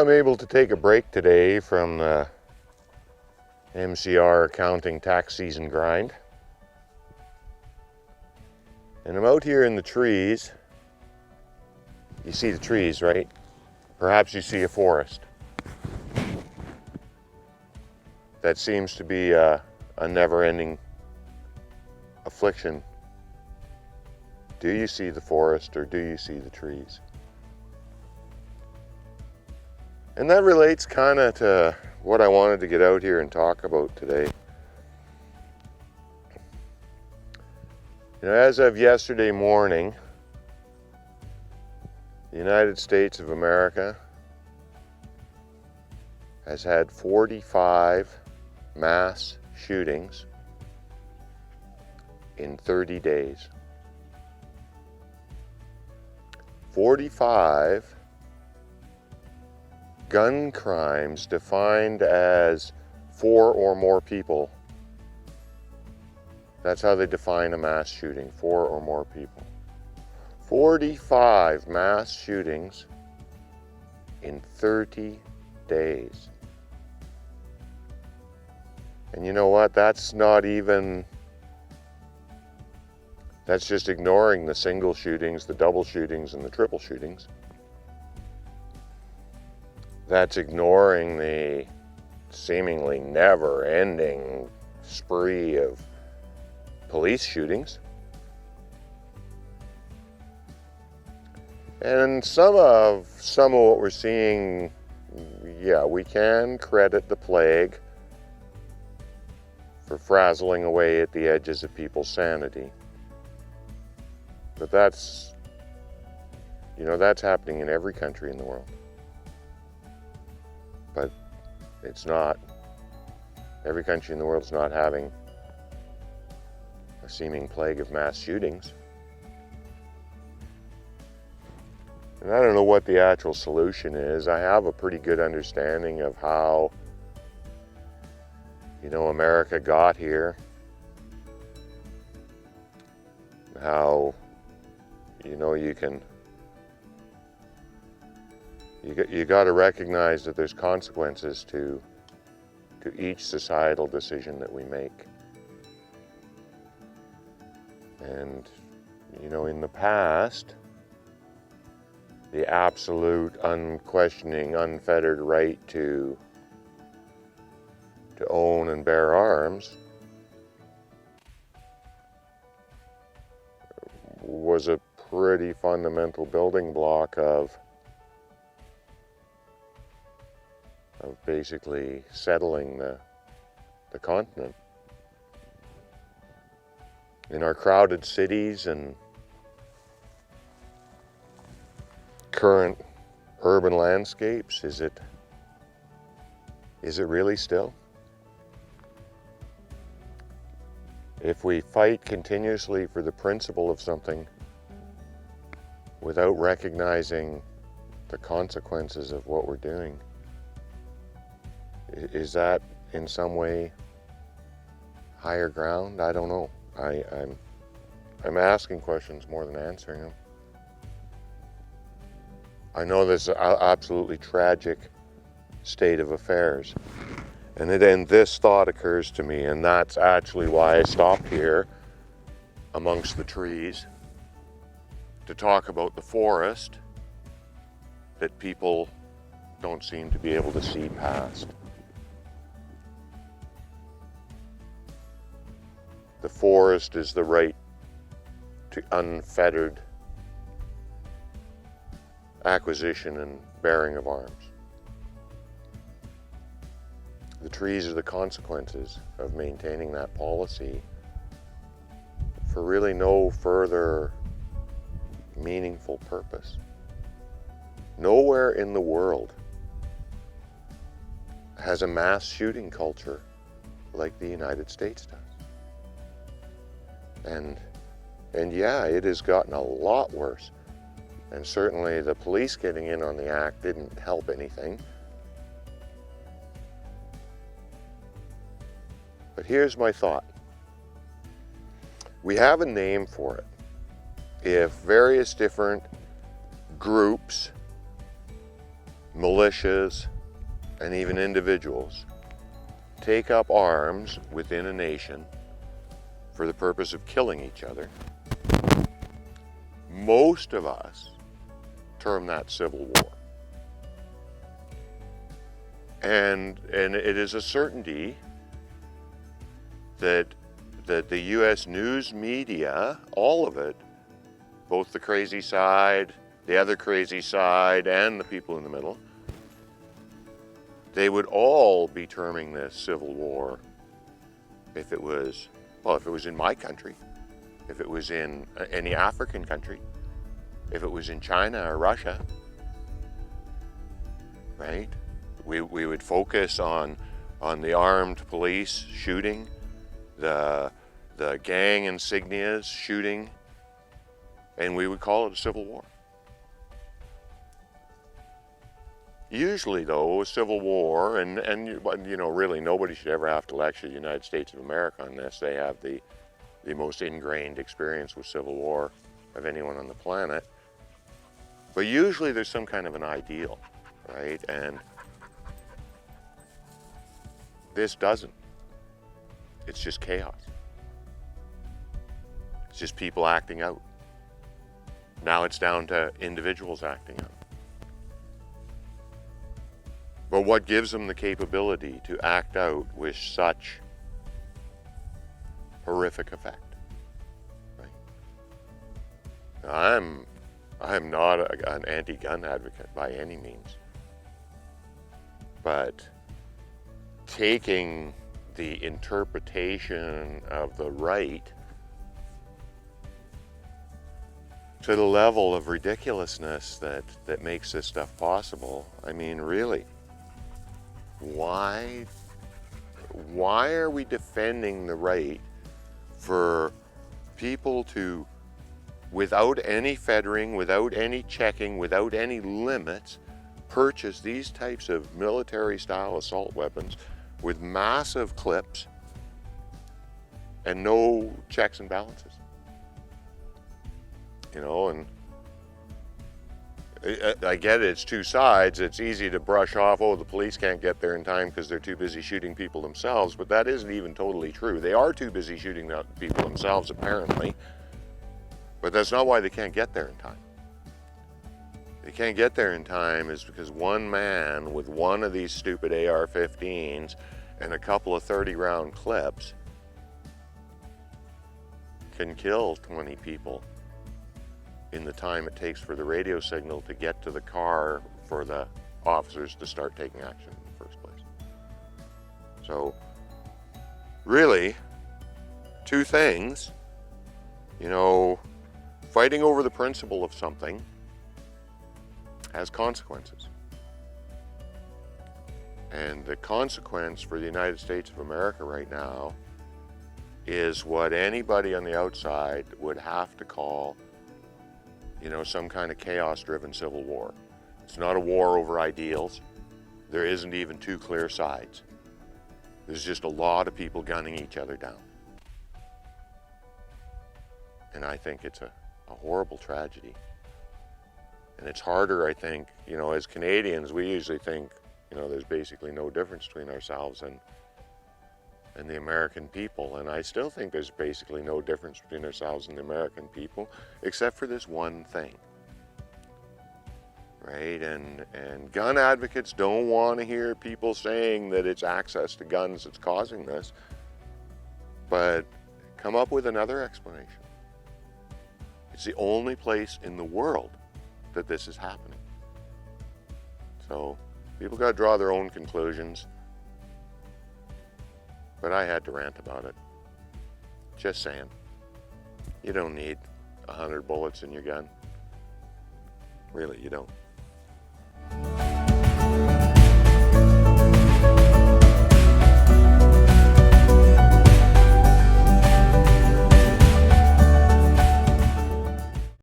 I'm able to take a break today from the MCR accounting tax season grind. And I'm out here in the trees. You see the trees, right? Perhaps you see a forest. That seems to be a never-ending affliction. Do you see the forest or do you see the trees? And that relates kind of to what I wanted to get out here and talk about today. You know, as of yesterday morning, the United States of America has had 45 mass shootings in 30 days. 45 gun crimes defined as 4 or more people. That's how they define a mass shooting, 4 or more people. 45 mass shootings in 30 days. And you know what? That's just ignoring the single shootings, the double shootings, and the triple shootings. That's ignoring the seemingly never-ending spree of police shootings. And some of what we're seeing, yeah, we can credit the plague for frazzling away at the edges of people's sanity. But that's happening in every country in the world. But it's not. Every country in the world is not having a seeming plague of mass shootings. And I don't know what the actual solution is. I have a pretty good understanding of how, America got here. How, you got to recognize that there's consequences to each societal decision that we make. And, in the past, the absolute, unquestioning, unfettered right to own and bear arms was a pretty fundamental building block of basically settling the continent. In our crowded cities and current urban landscapes, is it really still? If we fight continuously for the principle of something without recognizing the consequences of what we're doing, is that in some way higher ground? I don't know. I'm asking questions more than answering them. I know this is an absolutely tragic state of affairs. And then this thought occurs to me, and that's actually why I stopped here amongst the trees to talk about the forest that people don't seem to be able to see past. The forest is the right to unfettered acquisition and bearing of arms. The trees are the consequences of maintaining that policy for really no further meaningful purpose. Nowhere in the world has a mass shooting culture like the United States does. And yeah, it has gotten a lot worse. And certainly the police getting in on the act didn't help anything. But here's my thought. We have a name for it. If various different groups militias, and even individuals take up arms within a nation for the purpose of killing each other, most of us term that civil war. And it is a certainty that the U.S. news media, all of it, both the crazy side, the other crazy side, and the people in the middle, they would all be terming this civil war if it was, well, if it was in my country, if it was in any African country, if it was in China or Russia, right? We would focus on the armed police shooting, the gang insignias shooting, and we would call it a civil war. Usually, though, a civil war, and you know, really nobody should ever have to lecture the United States of America on this. They have the most ingrained experience with civil war of anyone on the planet. But usually there's some kind of an ideal, right? And this doesn't. It's just chaos. It's just people acting out. Now it's down to individuals acting out. But what gives them the capability to act out with such horrific effect? Right? Now, I'm not an anti-gun advocate by any means, but taking the interpretation of the right to the level of ridiculousness that makes this stuff possible, I mean, really, why are we defending the right for people to, without any fettering, without any checking, without any limits, purchase these types of military-style assault weapons with massive clips and no checks and balances? You know, and I get it, it's two sides. It's easy to brush off, oh, the police can't get there in time because they're too busy shooting people themselves, but that isn't even totally true. They are too busy shooting people themselves, apparently, but that's not why they can't get there in time. They can't get there in time is because one man with one of these stupid AR-15s and a couple of 30-round clips can kill 20 people in the time it takes for the radio signal to get to the car for the officers to start taking action in the first place. So, really, two things, you know, fighting over the principle of something has consequences. And the consequence for the United States of America right now is what anybody on the outside would have to call, you know, some kind of chaos-driven civil war. It's not a war over ideals. There isn't even two clear sides. There's just a lot of people gunning each other down. And I think it's a horrible tragedy. And it's harder, I think, you know, as Canadians, we usually think, you know, there's basically no difference between ourselves and the American people. And I still think there's basically no difference between ourselves and the American people, except for this one thing, right? And gun advocates don't want to hear people saying that it's access to guns that's causing this, but come up with another explanation. It's the only place in the world that this is happening. So people got to draw their own conclusions. But I had to rant about it. Just saying. You don't need 100 bullets in your gun. Really, you don't.